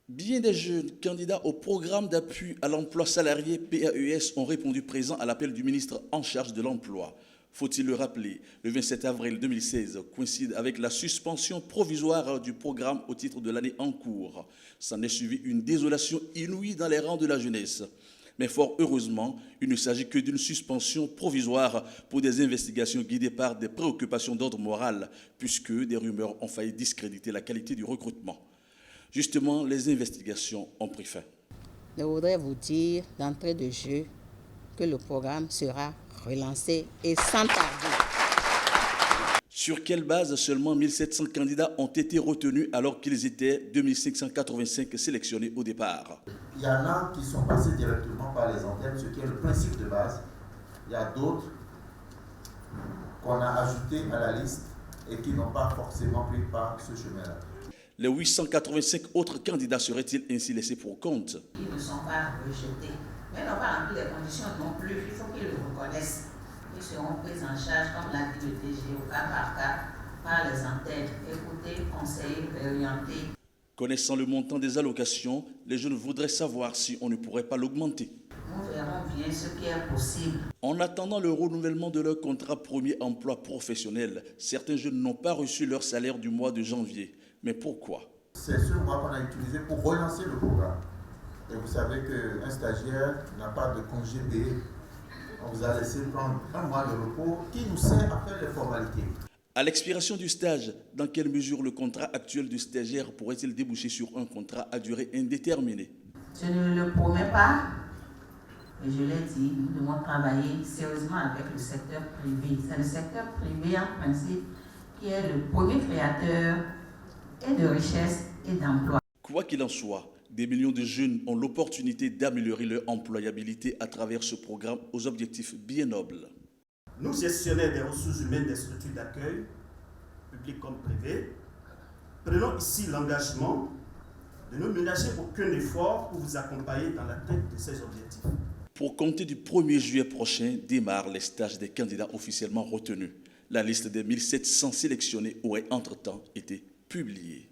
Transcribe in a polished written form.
Bien des jeunes candidats au programme d'appui à l'emploi salarié PAES ont répondu présent à l'appel du ministre en charge de l'emploi. Faut-il le rappeler, le 27 avril 2016 coïncide avec la suspension provisoire du programme au titre de l'année en cours. S'en est suivi une désolation inouïe dans les rangs de la jeunesse. Mais fort heureusement, il ne s'agit que d'une suspension provisoire pour des investigations guidées par des préoccupations d'ordre moral, puisque des rumeurs ont failli discréditer la qualité du recrutement. Justement, les investigations ont pris fin. Je voudrais vous dire d'entrée de jeu que le programme sera relancé et sans tarder. Sur quelle base seulement 1700 candidats ont été retenus alors qu'ils étaient 2585 sélectionnés au départ? Il y en a qui sont passés directement par les antennes, ce qui est le principe de base. Il y a d'autres qu'on a ajoutés à la liste et qui n'ont pas forcément pris par ce chemin-là. Les 885 autres candidats seraient-ils ainsi laissés pour compte? Ils ne sont pas rejetés, mais n'ont pas rempli les conditions non plus. Il faut qu'ils le reconnaissent. Ils seront pris en charge, comme l'a dit le DG, au cas par les antennes, écoutés, conseillés, réorientés. Connaissant le montant des allocations, les jeunes voudraient savoir si on ne pourrait pas l'augmenter. Nous verrons bien ce qui est possible. En attendant le renouvellement de leur contrat premier emploi professionnel, certains jeunes n'ont pas reçu leur salaire du mois de janvier. Mais pourquoi? C'est ce mois qu'on a utilisé pour relancer le programme. Et vous savez qu'un stagiaire n'a pas de congé payé. On vous a laissé prendre un mois de repos qui nous sert à faire les formalités. À l'expiration du stage, dans quelle mesure le contrat actuel du stagiaire pourrait-il déboucher sur un contrat à durée indéterminée? Je ne le promets pas, mais je l'ai dit, nous devons travailler sérieusement avec le secteur privé. C'est le secteur privé en principe qui est le premier créateur et de richesse et d'emploi. Quoi qu'il en soit, des millions de jeunes ont l'opportunité d'améliorer leur employabilité à travers ce programme aux objectifs bien nobles. Nous, gestionnaires des ressources humaines des structures d'accueil, publiques comme privées, prenons ici l'engagement de ne ménager aucun effort pour vous accompagner dans l'atteinte de ces objectifs. Pour compter du 1er juillet prochain, démarrent les stages des candidats officiellement retenus. La liste des 1700 sélectionnés aurait entre-temps été publiée.